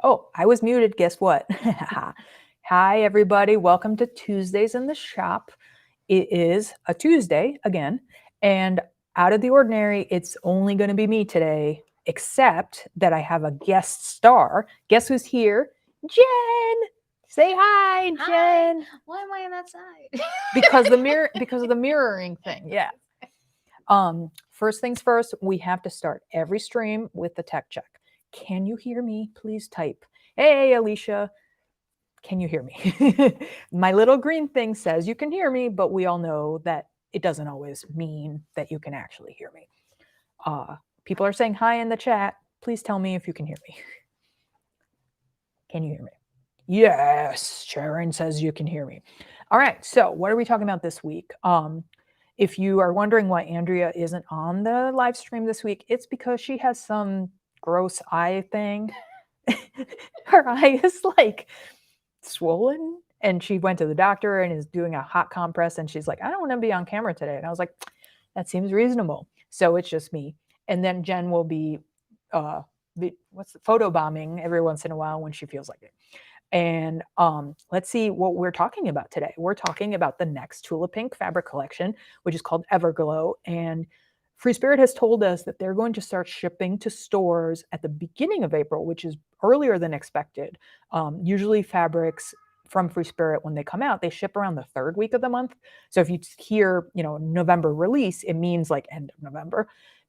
Oh, I was muted. Guess what? Hi, everybody. Welcome to Tuesdays in the Shop. It is a Tuesday again, and out of the ordinary, it's only going to be me today, except that I have a guest star. Guess who's here? Jen. Say hi, Jen. Hi. Why am I on that side? Because of the mirroring thing. Yeah. First things first, we have to start every stream with the tech check. Can you hear me? Please type. Hey, Alicia, can you hear me? My little green thing says you can hear me, but we all know that it doesn't always mean that you can actually hear me. People are saying hi in the chat. Please tell me if you can hear me. Can you hear me? Yes, Sharon says you can hear me. All right, so what are we talking about this week? If you are wondering why Andrea isn't on the live stream this week, it's because she has some gross eye thing. Her eye is like swollen, and she went to the doctor and is doing a hot compress, and she's like, I don't want to be on camera today. And I was like, that seems reasonable. So it's just me. And then Jen will be what's the photo bombing every once in a while when she feels like it. And let's see what we're talking about today. We're talking about the next Tula Pink fabric collection, which is called Everglow. And Free Spirit has told us that they're going to start shipping to stores at the beginning of April, which is earlier than expected. Usually fabrics from Free Spirit, when they come out, they ship around the third week of the month. So if you hear, November release, it means like end of November.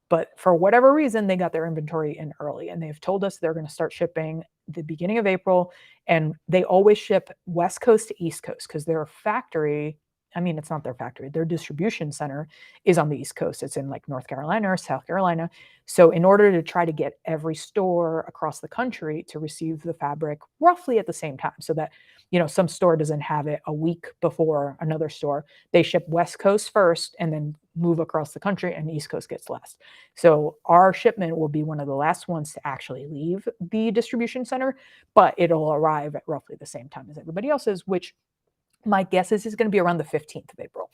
But for whatever reason, they got their inventory in early, and they've told us they're going to start shipping the beginning of April. And they always ship West Coast to East Coast because their factory, it's not their factory, their distribution center is on the East Coast. It's in like North Carolina or South Carolina. So in order to try to get every store across the country to receive the fabric roughly at the same time, so that some store doesn't have it a week before another store, they ship West Coast first and then move across the country, and East Coast gets last. So our shipment will be one of the last ones to actually leave the distribution center, but it'll arrive at roughly the same time as everybody else's, which my guess is going to be around the 15th of April.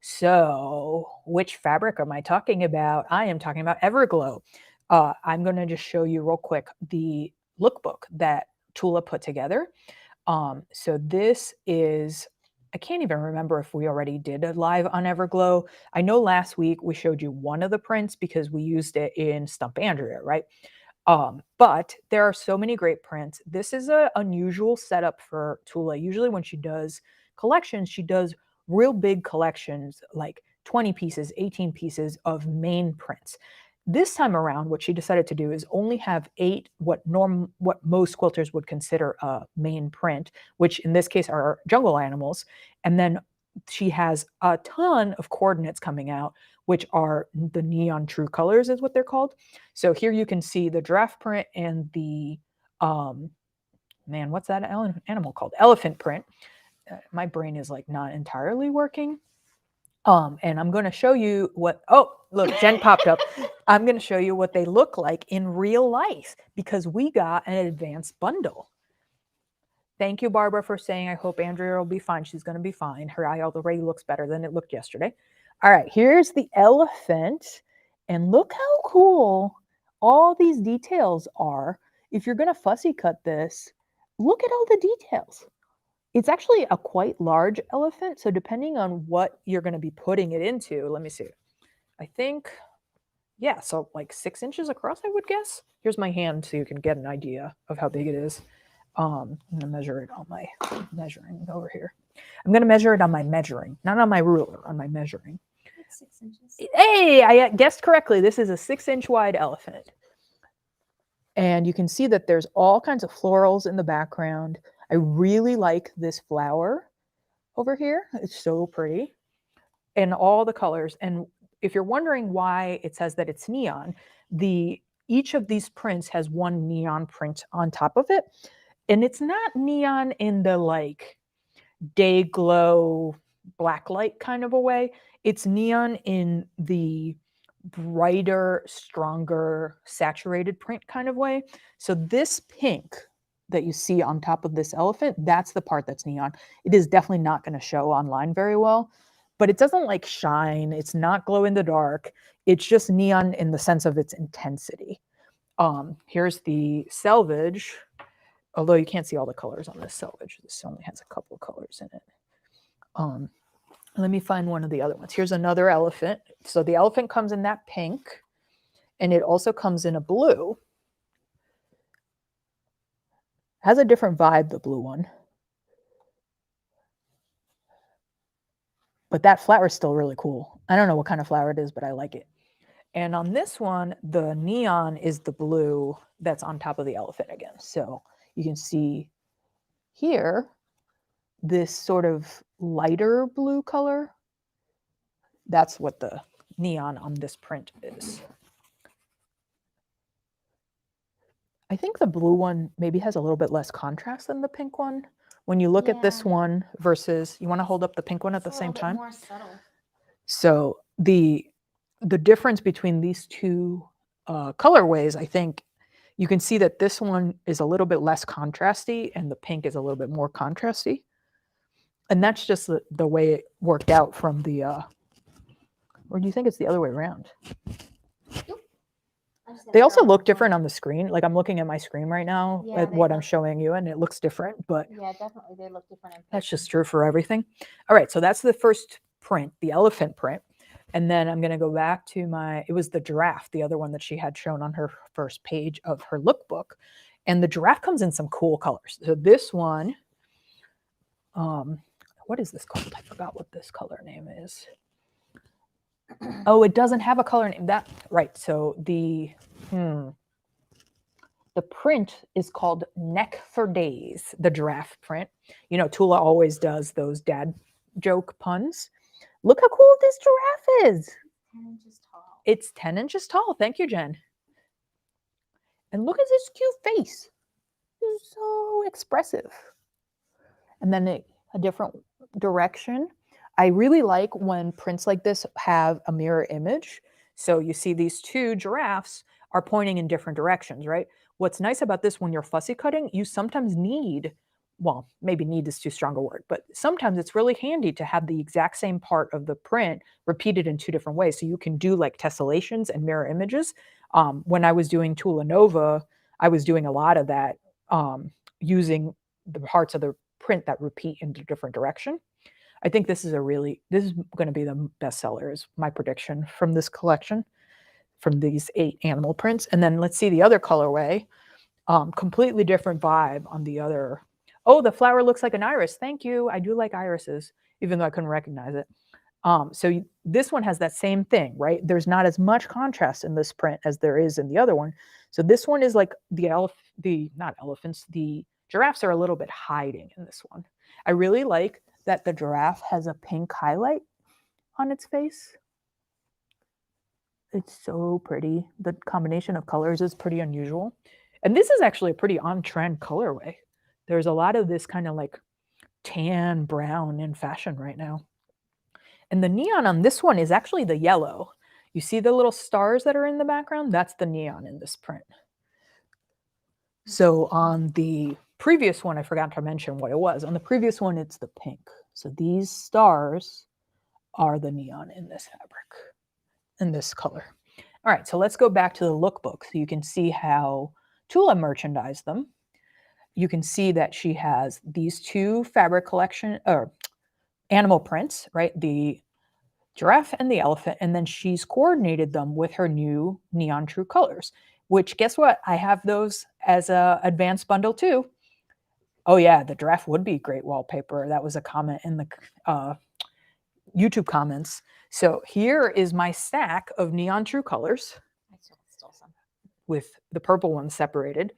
So which fabric am I talking about? I am talking about Everglow. I'm going to just show you real quick the lookbook that Tula put together. So this is, I can't even remember if we already did a live on Everglow. I know last week we showed you one of the prints because we used it in Stump Andrea, right? But there are so many great prints. This is an unusual setup for Tula. Usually when she does collections, she does real big collections, like 20 pieces, 18 pieces of main prints. This time around, what she decided to do is only have 8 what most quilters would consider a main print, which in this case are jungle animals. And then she has a ton of coordinates coming out, which are the neon true colors is what they're called. So here you can see the draft print and the what's that animal called? Elephant print. My brain is like not entirely working. And I'm going to show you look, Jen popped up. I'm going to show you what they look like in real life because we got an advanced bundle. Thank you, Barbara, for saying I hope Andrea will be fine. She's going to be fine. Her eye already looks better than it looked yesterday. All right, here's the elephant. And look how cool all these details are. If you're going to fussy cut this, look at all the details. It's actually a quite large elephant, so depending on what you're going to be putting it into, let me see. I think, yeah, so like 6 inches across, I would guess. Here's my hand so you can get an idea of how big it is. I'm going to measure it on my measuring over here. I'm going to measure it on my measuring, not on my ruler, on my measuring. Like 6 inches. Hey, I guessed correctly. This is a 6-inch wide elephant. And you can see that there's all kinds of florals in the background. I really like this flower over here. It's so pretty. And all the colors. And if you're wondering why it says that it's neon, each of these prints has one neon print on top of it. And it's not neon in the like day glow black light kind of a way. It's neon in the brighter, stronger, saturated print kind of way. So this pink that you see on top of this elephant, that's the part that's neon. It is definitely not going to show online very well, but it doesn't like shine. It's not glow in the dark. It's just neon in the sense of its intensity. Here's the selvage. although you can't see all the colors on this selvage. This only has a couple of colors in it. Let me find one of the other ones. Here's another elephant. So the elephant comes in that pink, and it also comes in a blue. Has a different vibe, the blue one. But that flower is still really cool. I don't know what kind of flower it is, but I like it. And on this one, the neon is the blue that's on top of the elephant again. So you can see here, this sort of lighter blue color. That's what the neon on this print is. I think the blue one maybe has a little bit less contrast than the pink one. When you look at this Yeah. one versus, you want to hold up the pink one at It's the a same little bit time? more subtle. So the difference between these two colorways, I think you can see that this one is a little bit less contrasty and the pink is a little bit more contrasty. And that's just the way it worked out from the, or do you think it's the other way around? They also look different on the screen. Like I'm looking at my screen right now Yeah, at they what I'm look- showing you, and it looks different, but Yeah, definitely. They look different. that's just true for everything. All right, so that's the first print, the elephant print. And then I'm going to go back to it was the giraffe, the other one that she had shown on her first page of her lookbook. And the giraffe comes in some cool colors. So this one, what is this called? I forgot what this color name is. Oh, it doesn't have a color name. Right. So the print is called Neck for Days, the giraffe print. You know, Tula always does those dad joke puns. Look how cool this giraffe is. 10 inches tall. It's 10 inches tall. Thank you, Jen. And look at this cute face. It's so expressive. And then a different direction. I really like when prints like this have a mirror image. So you see these two giraffes are pointing in different directions, right? What's nice about this when you're fussy cutting, you sometimes need, well, maybe need is too strong a word, but sometimes it's really handy to have the exact same part of the print repeated in two different ways. So you can do like tessellations and mirror images. When I was doing Tula Nova, I was doing a lot of that using the parts of the print that repeat in a different direction. I think this is going to be the bestseller, is my prediction from this collection, from these 8 animal prints. And then let's see the other colorway. Completely different vibe on the other. Oh, the flower looks like an iris. Thank you. I do like irises, even though I couldn't recognize it. So this one has that same thing, right? There's not as much contrast in this print as there is in the other one. So this one is like the giraffes are a little bit hiding in this one. I really like that the giraffe has a pink highlight on its face. It's so pretty. The combination of colors is pretty unusual. And this is actually a pretty on-trend colorway. There's a lot of this kind of like tan brown in fashion right now. And the neon on this one is actually the yellow. You see the little stars that are in the background? That's the neon in this print. So on the previous one, I forgot to mention what it was. On the previous one, it's the pink. So these stars are the neon in this fabric, in this color. All right, so let's go back to the lookbook so you can see how Tula merchandised them. You can see that she has these 2 fabric collection or animal prints, right? The giraffe and the elephant, and then she's coordinated them with her new Neon True colors, which guess what? I have those as a advanced bundle too. Oh yeah, the giraffe would be great wallpaper. That was a comment in the YouTube comments. So here is my stack of Neon True colors with the purple one separated.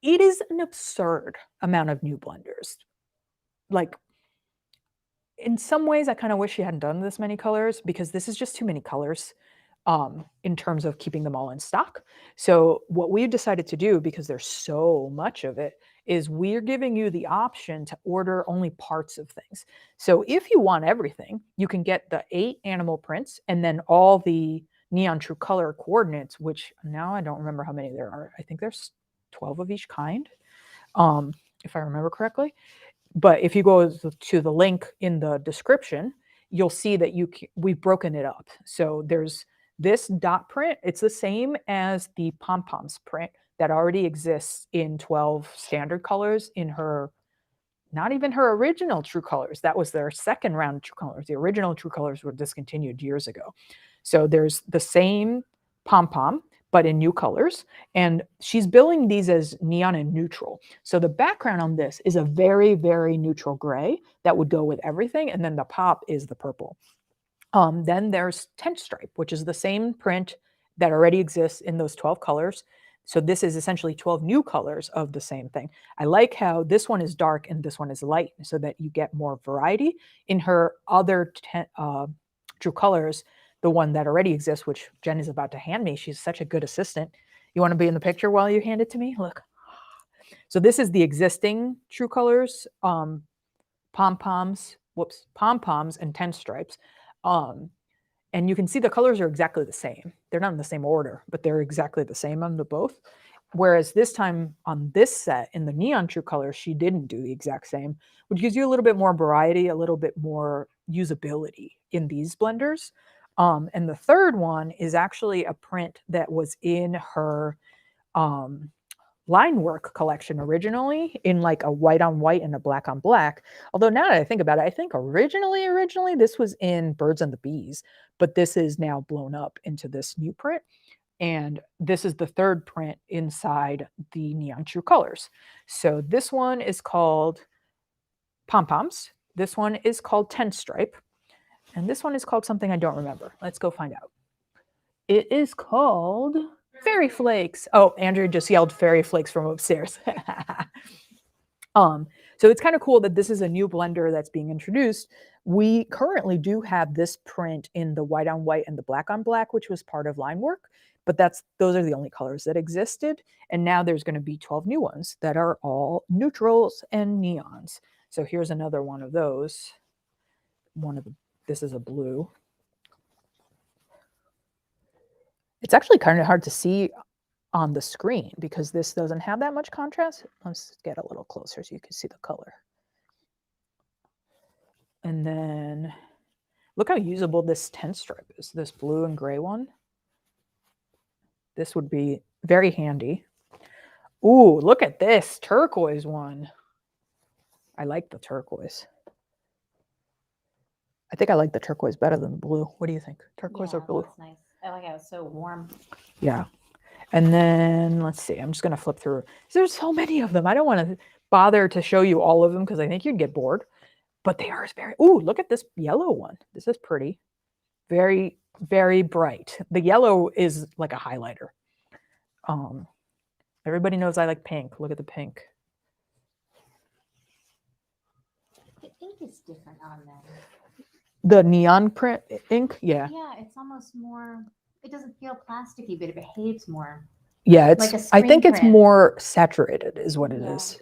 It is an absurd amount of new blenders. Like, in some ways, I kind of wish she hadn't done this many colors because this is just too many colors in terms of keeping them all in stock. So what we've decided to do, because there's so much of it, is we're giving you the option to order only parts of things. So if you want everything, you can get the 8 animal prints and then all the Neon True color coordinates, which now I don't remember how many there are. I think there's 12 of each kind, if I remember correctly. But if you go to the link in the description, you'll see that we've broken it up. So there's this dot print. It's the same as the pom-poms print, that already exists in 12 standard colors in her, not even her original True Colors. That was their second round of True Colors. The original True Colors were discontinued years ago. So there's the same pom-pom, but in new colors. And she's billing these as neon and neutral. So the background on this is a very, very neutral gray that would go with everything. And then the pop is the purple. Then there's Tent Stripe, which is the same print that already exists in those 12 colors. So this is essentially 12 new colors of the same thing. I like how this one is dark and this one is light so that you get more variety. In her other True Colors, the one that already exists, which Jen is about to hand me, she's such a good assistant. You want to be in the picture while you hand it to me? Look. So this is the existing True Colors, pom-poms and Tent Stripes. And you can see the colors are exactly the same. They're not in the same order, but they're exactly the same on the both. Whereas this time on this set in the neon True Colors, she didn't do the exact same, which gives you a little bit more variety, a little bit more usability in these blenders. And the third one is actually a print that was in her line work collection originally in like a white on white and a black on black. Although now that I think about it, I think originally this was in Birds and the Bees, but this is now blown up into this new print. And this is the third print inside the Neon True Colors. So this one is called Pom Poms. This one is called Tent Stripe. And this one is called something I don't remember. Let's go find out. It is called Fairy Flakes. Oh, Andrew just yelled Fairy Flakes from upstairs. So it's kind of cool that this is a new blender that's being introduced. We currently do have this print in the white on white and the black on black, which was part of line work, but those are the only colors that existed. And now there's going to be 12 new ones that are all neutrals and neons. So here's another one of those. This is a blue. It's actually kind of hard to see on the screen because this doesn't have that much contrast. Let's get a little closer so you can see the color. And then look how usable this Tent Stripe is, this blue and gray one. This would be very handy. Ooh, look at this turquoise one. I like the turquoise. I think I like the turquoise better than the blue. What do you think? Turquoise or blue? That's nice. I like how it's so warm. Yeah. And then let's see, I'm just going to flip through. There's so many of them. I don't want to bother to show you all of them because I think you'd get bored. But they are very, ooh, look at this yellow one. This is pretty. Very, very bright. The yellow is like a highlighter. Everybody knows I like pink. Look at the pink. The ink is different on them. The neon print ink, yeah. Yeah, it's almost more, it doesn't feel plasticky, but it behaves more. Yeah, it's like a I think screen it's print. more saturated is what it is.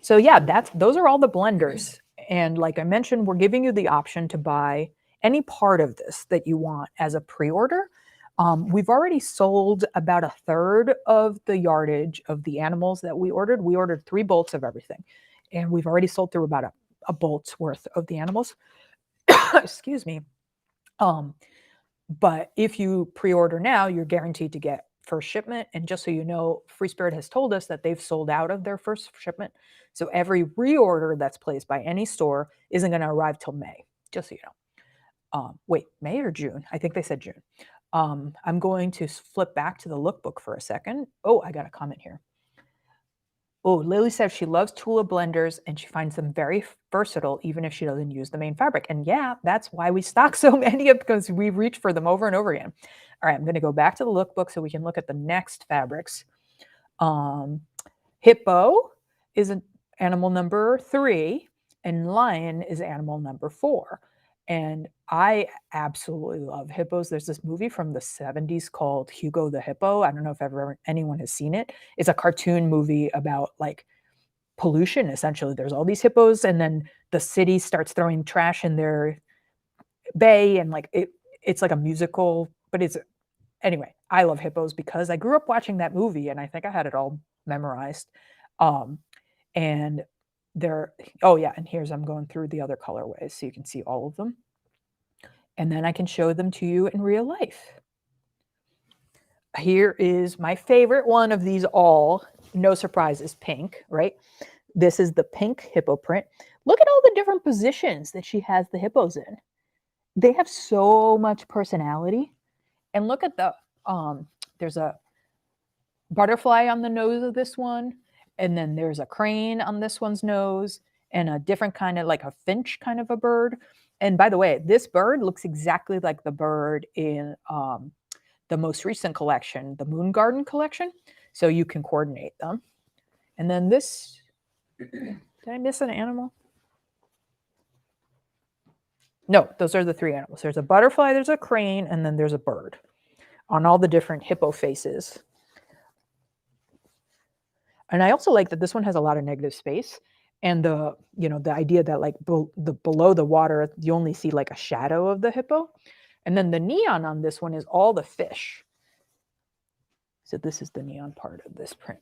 So yeah, those are all the blenders. And like I mentioned, we're giving you the option to buy any part of this that you want as a pre-order. We've already sold about a third of the yardage of the animals that we ordered. We ordered 3 bolts of everything. And we've already sold through about a bolt's worth of the animals. Excuse me. But if you pre-order now, you're guaranteed to get first shipment. And just so you know, Free Spirit has told us that they've sold out of their first shipment. So every reorder that's placed by any store isn't going to arrive till May, just so you know. Wait, May or June? I think they said June. I'm going to flip back to the lookbook for a second. Oh, I got a comment here. Oh, Lily says she loves Tula blenders and she finds them very versatile, even if she doesn't use the main fabric. And yeah, that's why we stock so many of because we reach for them over and over again. All right, I'm going to go back to the lookbook so we can look at the next fabrics. Hippo is an animal number 3 and lion is animal number 4. And I absolutely love hippos. There's this movie from the 70s called Hugo the Hippo. I don't know if anyone has seen it. It's a cartoon movie about like pollution, essentially. There's all these hippos and then the city starts throwing trash in their bay and like it's like a musical, but anyway, I love hippos because I grew up watching that movie and I think I had it all memorized. And oh yeah, and I'm going through the other colorways so you can see all of them. And then I can show them to you in real life. Here is my favorite one of these all. No surprise, is pink, right? This is the pink hippo print. Look at all the different positions that she has the hippos in. They have so much personality. And look at there's a butterfly on the nose of this one, and then there's a crane on this one's nose, and a different kind of like a finch kind of a bird. And by the way, this bird looks exactly like the bird in the most recent collection, the Moon Garden collection. So you can coordinate them. And then this, did I miss an animal? No, those are the three animals. There's a butterfly, there's a crane, and then there's a bird on all the different hippo faces. And I also like that this one has a lot of negative space. And the idea that like below the water, you only see like a shadow of the hippo. And then the neon on this one is all the fish. So this is the neon part of this print.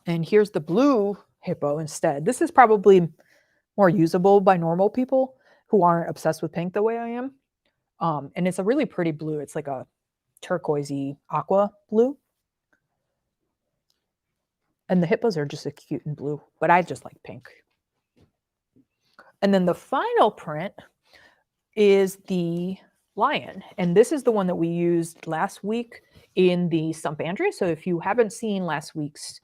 And here's the blue hippo instead. This is probably more usable by normal people who aren't obsessed with pink the way I am. And it's a really pretty blue. It's like a turquoisey aqua blue. And the hippos are just a cute and blue, but I just like pink. And then the final print is the lion. And this is the one that we used last week in the Stump Andrea. So if you haven't seen last week's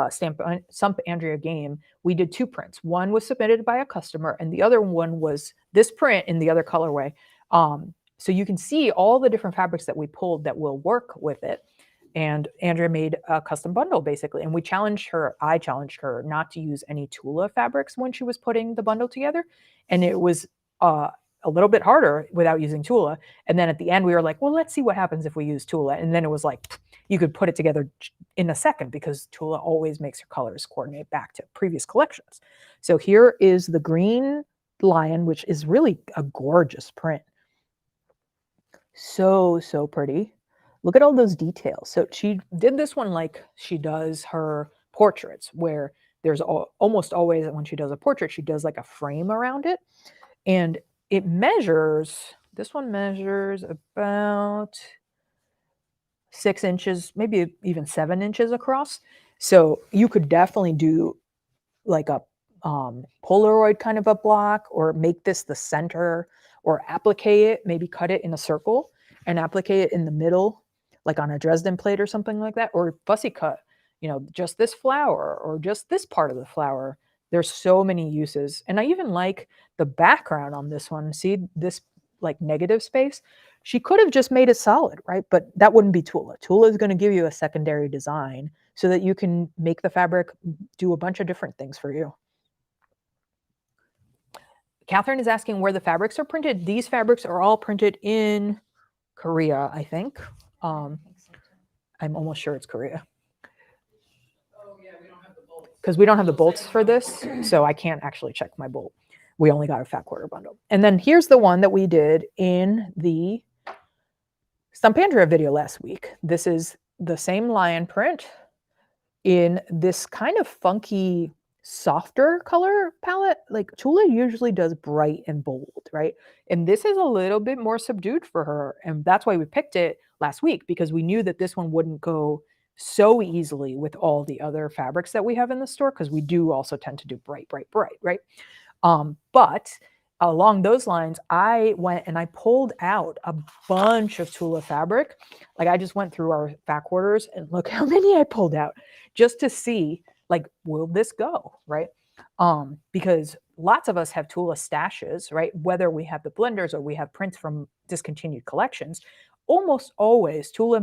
Stump Andrea game, we did two prints. One was submitted by a customer, and the other one was this print in the other colorway. So you can see all the different fabrics that we pulled that will work with it. And Andrea made a custom bundle basically. And I challenged her not to use any Tula fabrics when she was putting the bundle together. And it was a little bit harder without using Tula. And then at the end we were like, well, let's see what happens if we use Tula. And then it was like, you could put it together in a second because Tula always makes her colors coordinate back to previous collections. So here is the green lion, which is really a gorgeous print. So, so pretty. Look at all those details. So she did this one like she does her portraits, where there's almost always when she does a portrait, she does like a frame around it. And it measures, this one measures about 6 inches, maybe even 7 inches across. So you could definitely do like a Polaroid kind of a block, or make this the center, or applique it, maybe cut it in a circle and applique it in the middle, like on a Dresden plate or something like that, or fussy cut, just this flower or just this part of the flower. There's so many uses. And I even like the background on this one. See this like negative space? She could have just made it solid, right? But that wouldn't be Tula. Tula is going to give you a secondary design so that you can make the fabric do a bunch of different things for you. Catherine is asking where the fabrics are printed. These fabrics are all printed in Korea, I think. I'm almost sure it's Korea. Oh yeah, we don't have the bolts. Because we don't have the bolts for this, so I can't actually check my bolt. We only got a fat quarter bundle. And then here's the one that we did in the Stump Andrea video last week. This is the same lion print in this kind of funky, softer color palette. Like Tula usually does bright and bold, right? And this is a little bit more subdued for her. And that's why we picked it last week, because we knew that this one wouldn't go so easily with all the other fabrics that we have in the store, because we do also tend to do bright, bright, bright, right? But along those lines, I went and I pulled out a bunch of Tula fabric. Like I just went through our fat quarters and look how many I pulled out, just to see, like, will this go, right? Because lots of us have Tula stashes, right? Whether we have the blenders or we have prints from discontinued collections, almost always Tula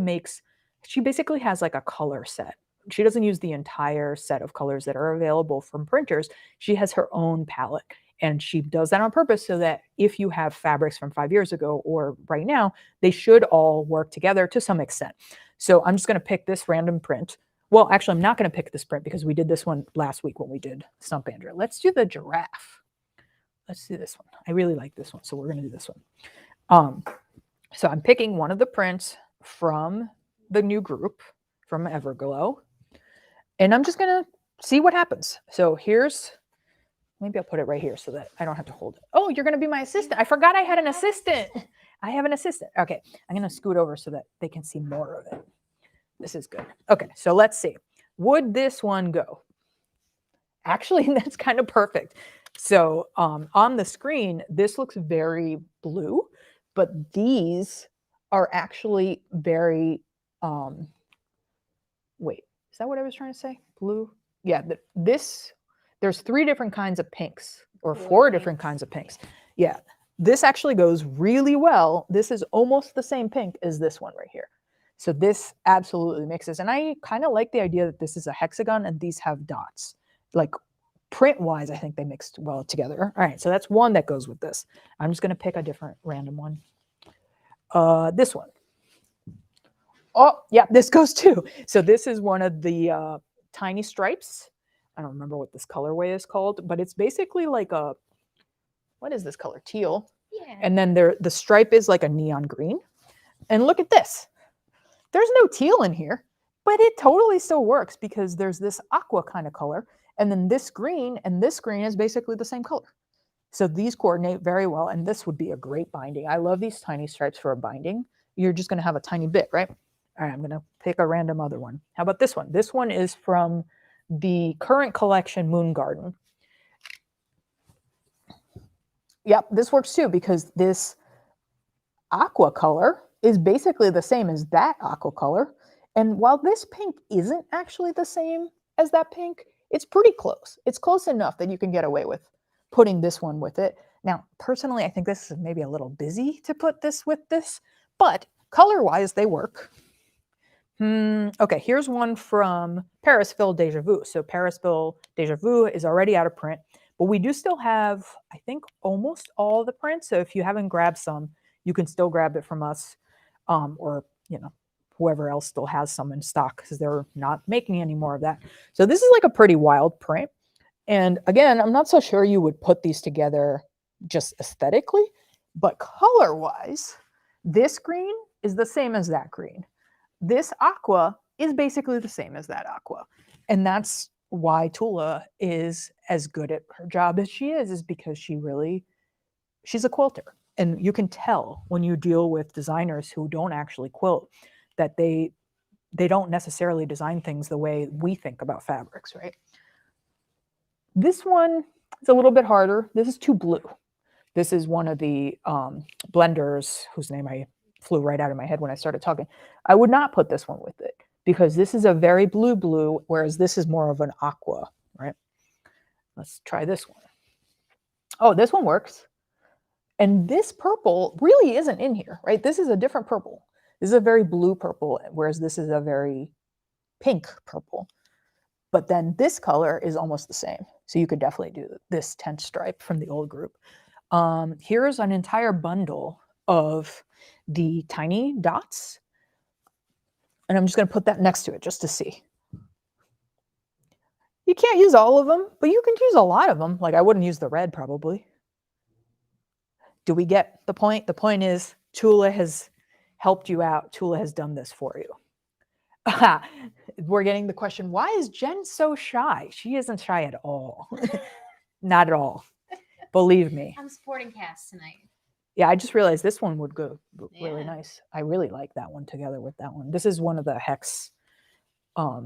she basically has like a color set. She doesn't use the entire set of colors that are available from printers. She has her own palette. And she does that on purpose so that if you have fabrics from 5 years ago or right now, they should all work together to some extent. So I'm just going to pick this random print. Well, actually, I'm not going to pick this print because we did this one last week when we did Stump Andrea. Let's do the giraffe. Let's do this one. I really like this one, so we're going to do this one. So I'm picking one of the prints from the new group from Everglow, and I'm just going to see what happens. So maybe I'll put it right here so that I don't have to hold it. Oh, you're going to be my assistant. I forgot I had an assistant. I have an assistant. Okay, I'm going to scoot over so that they can see more of it. This is good. Okay, so let's see. Would this one go? Actually, that's kind of perfect. So on the screen, this looks very blue, but these are actually very, wait, is that what I was trying to say? Blue? Yeah, there's 3 different kinds of pinks or 4 different kinds of pinks. Yeah, this actually goes really well. This is almost the same pink as this one right here. So this absolutely mixes. And I kind of like the idea that this is a hexagon and these have dots. Like print-wise, I think they mixed well together. All right, so that's one that goes with this. I'm just going to pick a different random one. This one. Oh, yeah, this goes too. So this is one of the tiny stripes. I don't remember what this colorway is called, but it's basically like a, what is this color? Teal. Yeah. And then the stripe is like a neon green. And look at this. There's no teal in here, but it totally still works because there's this aqua kind of color. And then this green and this green is basically the same color. So these coordinate very well. And this would be a great binding. I love these tiny stripes for a binding. You're just going to have a tiny bit, right? All right, I'm going to pick a random other one. How about this one? This one is from the current collection, Moon Garden. Yep, this works too because this aqua color is basically the same as that aqua color. And while this pink isn't actually the same as that pink, it's pretty close. It's close enough that you can get away with putting this one with it. Now, personally, I think this is maybe a little busy to put this with this, but color-wise, they work. Okay, here's one from Parisville Deja Vu. So Parisville Deja Vu is already out of print, but we do still have, I think, almost all the prints. So if you haven't grabbed some, you can still grab it from us, or whoever else still has some in stock because they're not making any more of that. So this is like a pretty wild print. And again, I'm not so sure you would put these together just aesthetically, but color-wise, this green is the same as that green. This aqua is basically the same as that aqua. And that's why Tula is as good at her job as she is because she's a quilter. And you can tell when you deal with designers who don't actually quilt that they don't necessarily design things the way we think about fabrics, right? This one is a little bit harder. This is too blue. This is one of the blenders whose name I flew right out of my head when I started talking. I would not put this one with it because this is a very blue, whereas this is more of an aqua, right? Let's try this one. Oh, this one works. And this purple really isn't in here, right? This is a different purple. This is a very blue purple, whereas this is a very pink purple. But then this color is almost the same. So you could definitely do this tent stripe from the old group. Here's an entire bundle of the tiny dots. And I'm just going to put that next to it just to see. You can't use all of them, but you can use a lot of them. Like I wouldn't use the red probably. Do we get the point? The point is Tula has helped you out. Tula has done this for you. We're getting the question, why is Jen so shy? She isn't shy at all. Not at all. Believe me. I'm supporting Cass tonight. Yeah, I just realized this one would go really Yeah. nice. I really like that one together with that one. This is one of the Hexi. I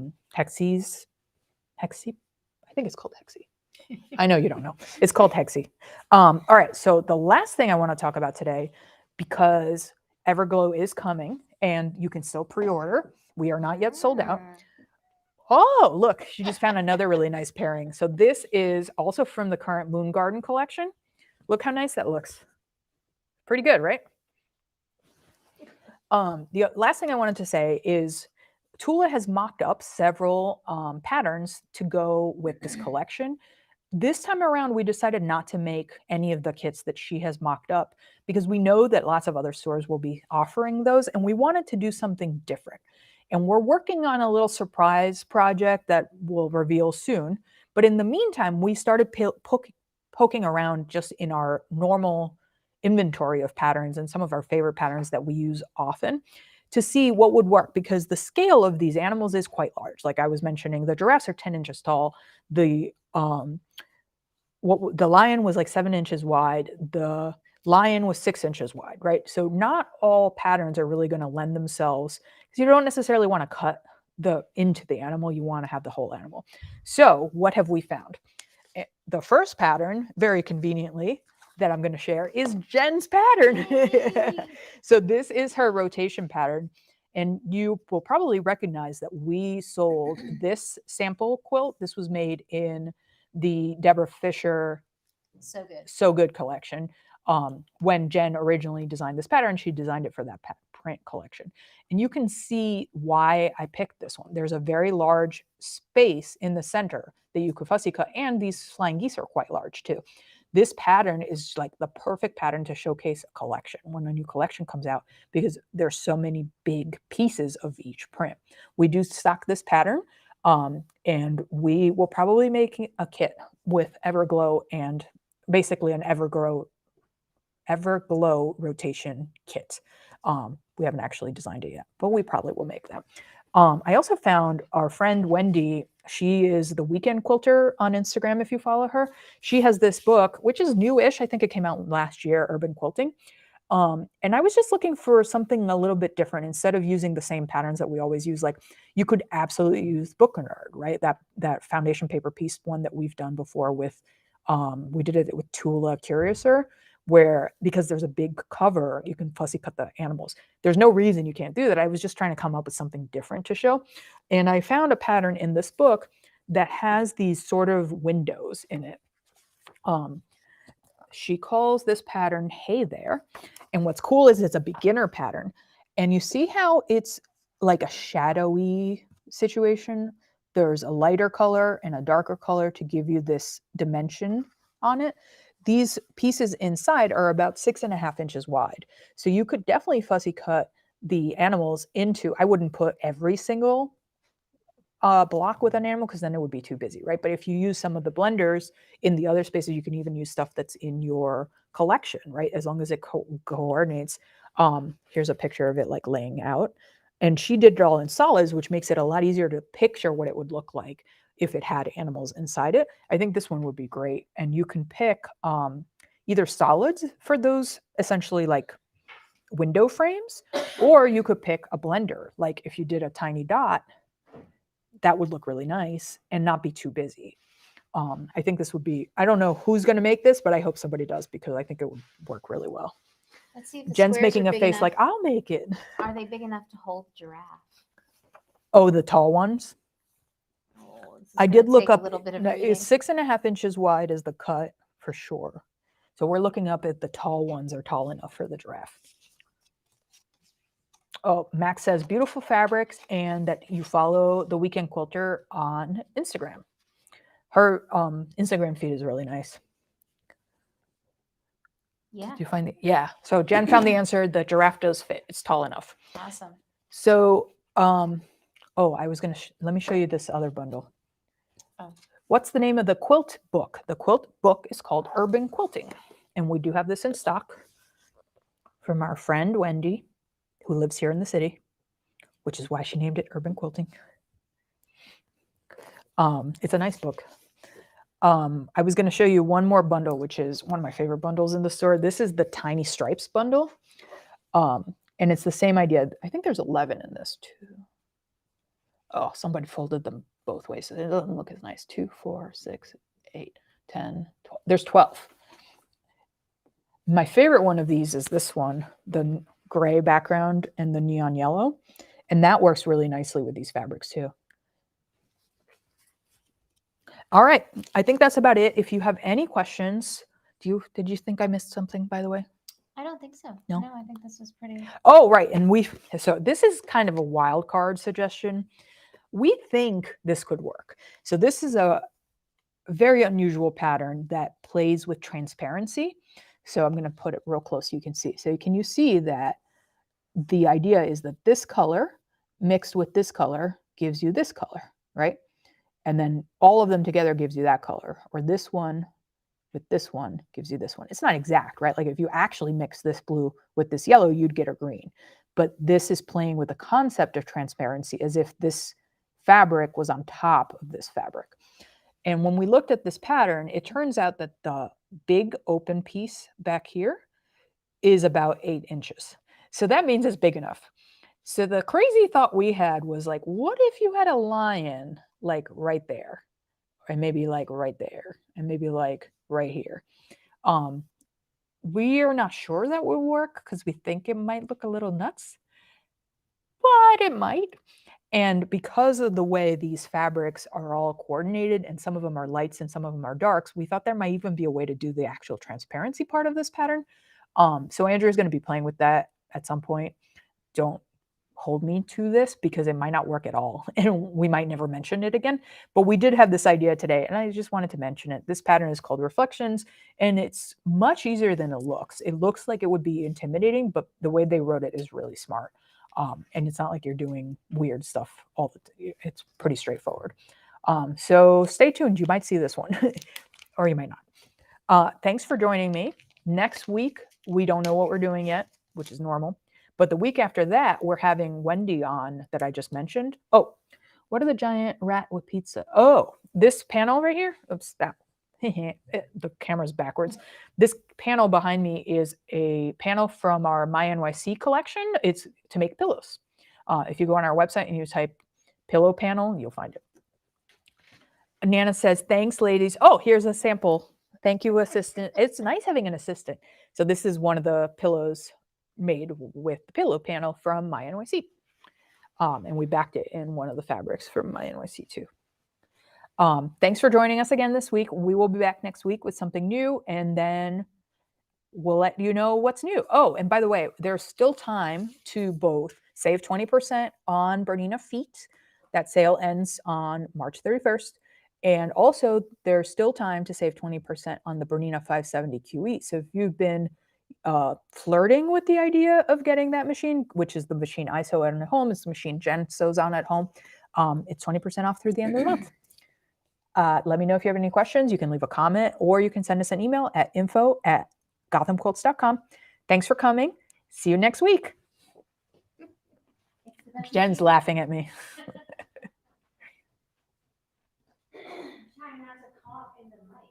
think it's called Hexi. I know you don't know. It's called Hexi. All right, so the last thing I want to talk about today, because Everglow is coming and you can still pre-order. We are not yet sold out. Oh, look, she just found another really nice pairing. So this is also from the current Moon Garden collection. Look how nice that looks. Pretty good, right? The last thing I wanted to say is Tula has mocked up several patterns to go with this collection. This time around, we decided not to make any of the kits that she has mocked up because we know that lots of other stores will be offering those, and we wanted to do something different. And we're working on a little surprise project that we'll reveal soon. But in the meantime, we started poking around just in our normal inventory of patterns and some of our favorite patterns that we use often to see what would work, because the scale of these animals is quite large. Like I was mentioning, the giraffes are 10 inches tall. The lion was like 7 inches wide. The Lion was 6 inches wide, right? So not all patterns are really going to lend themselves, because you don't necessarily want to cut into the animal. You want to have the whole animal. So what have we found? The first pattern, very conveniently, that I'm going to share is Jen's pattern. So this is her rotation pattern. And you will probably recognize that we sold this sample quilt. This was made in the Deborah Fisher So good. So Good collection. When Jen originally designed this pattern, she designed it for that print collection. And you can see why I picked this one. There's a very large space in the center that you could fussy cut, and these flying geese are quite large too. This pattern is like the perfect pattern to showcase a collection when a new collection comes out, because there's so many big pieces of each print. We do stock this pattern, and we will probably make a kit with Everglow and basically an Everglow rotation kit. We haven't actually designed it yet, but we probably will make them. I also found our friend Wendy. She is the Weekend Quilter on Instagram, if you follow her. She has this book, which is newish. I think it came out last year, Urban Quilting. And I was just looking for something a little bit different. Instead of using the same patterns that we always use, like you could absolutely use Book Nerd, right? That foundation paper piece one that we've done before with, we did it with Tula Curiouser, where because there's a big cover, you can fussy cut the animals. There's no reason you can't do that. I was just trying to come up with something different to show. And I found a pattern in this book that has these sort of windows in it. She calls this pattern Hey There. And what's cool is it's a beginner pattern. And you see how it's like a shadowy situation. There's a lighter color and a darker color to give you this dimension on it. These pieces inside are about 6.5 inches wide. So you could definitely fussy cut the animals into, I wouldn't put every single block with an animal because then it would be too busy, right? But if you use some of the blenders in the other spaces, you can even use stuff that's in your collection, right? As long as it coordinates. Here's a picture of it like laying out. And she did it all in solids, which makes it a lot easier to picture what it would look like if it had animals inside it. I think this one would be great. And you can pick either solids for those essentially like window frames, or you could pick a blender. Like if you did a tiny dot, that would look really nice and not be too busy. I think this would be, I don't know who's going to make this, but I hope somebody does, because I think it would work really well. Let's see if the Jen's squares making are a big face enough. like, I'll make it. Are they big enough to hold giraffe? Oh, the tall ones? Oh, this is I gonna did look take a up, little bit of no, reading. it's 6.5 inches wide is the cut for sure. So we're looking up at the tall ones are tall enough for the giraffe. Oh, Max says beautiful fabrics and that you follow the Weekend Quilter on Instagram. Her Instagram feed is really nice. Yeah, Do you find it? Yeah. So Jen found the answer. The giraffe does fit. It's tall enough. awesome. So, oh, I was going to, let me show you this other bundle. Oh. What's the name of the quilt book? The quilt book is called Urban Quilting. And we do have this in stock from our friend Wendy, who lives here in the city, which is why she named it Urban Quilting. It's a nice book. I was going to show you one more bundle, which is one of my favorite bundles in the store. This is the Tiny Stripes bundle. And it's the same idea. I think there's 11 in this too. Oh, somebody folded them both ways. So it doesn't look as nice. 2, 4, 6, 8, 10, 12. There's 12. My favorite one of these is this one, the gray background and the neon yellow. And that works really nicely with these fabrics too. All right. I think that's about it. If you have any questions, did you think I missed something, by the way? I don't think so. No? I think this was pretty. Oh, right. And so this is kind of a wild card suggestion. We think this could work. So this is a very unusual pattern that plays with transparency. So I'm going to put it real close so you can see. So can you see that the idea is that this color mixed with this color gives you this color, right? And then all of them together gives you that color, or this one with this one gives you this one. It's not exact, right? Like if you actually mix this blue with this yellow, you'd get a green. But this is playing with the concept of transparency as if this fabric was on top of this fabric. And when we looked at this pattern, it turns out that the big open piece back here is about 8 inches. So that means it's big enough. So the crazy thought we had was like, what if you had a lion like right there, and maybe like right there, and maybe like right here? We are not sure that would work because we think it might look a little nuts, but it might. And because of the way these fabrics are all coordinated, and some of them are lights and some of them are darks, we thought there might even be a way to do the actual transparency part of this pattern. So Andrew is going to be playing with that at some point. Don't hold me to this because it might not work at all and we might never mention it again. But we did have this idea today and I just wanted to mention it. This pattern is called Reflections and it's much easier than it looks. It looks like it would be intimidating, but the way they wrote it is really smart. And it's not like you're doing weird stuff all the time. It's pretty straightforward. So stay tuned. You might see this one or you might not. Thanks for joining me. Next week, we don't know what we're doing yet, which is normal. But the week after that, we're having Wendy on that I just mentioned. Oh, what are the giant rat with pizza? Oh, this panel right here. Oops, that the camera's backwards. This panel behind me is a panel from our My NYC collection. It's to make pillows. If you go on our website and you type pillow panel, you'll find it. Nana says, thanks, ladies. Oh, here's a sample. Thank you, assistant. It's nice having an assistant. So this is one of the pillows made with the pillow panel from My NYC. And we backed it in one of the fabrics from My NYC too. Thanks for joining us again this week. We will be back next week with something new, and then we'll let you know what's new. Oh, and by the way, there's still time to both save 20% on Bernina feet. That sale ends on March 31st. And also, there's still time to save 20% on the Bernina 570 QE. So if you've been flirting with the idea of getting that machine, which is the machine I sew at home, it's the machine Jen sews on at home, it's 20% off through the end of the month. Let me know if you have any questions. You can leave a comment or you can send us an email at info@gothamquilts.com. Thanks for coming. See you next week. Jen's laughing at me. Try not to cough in the mic.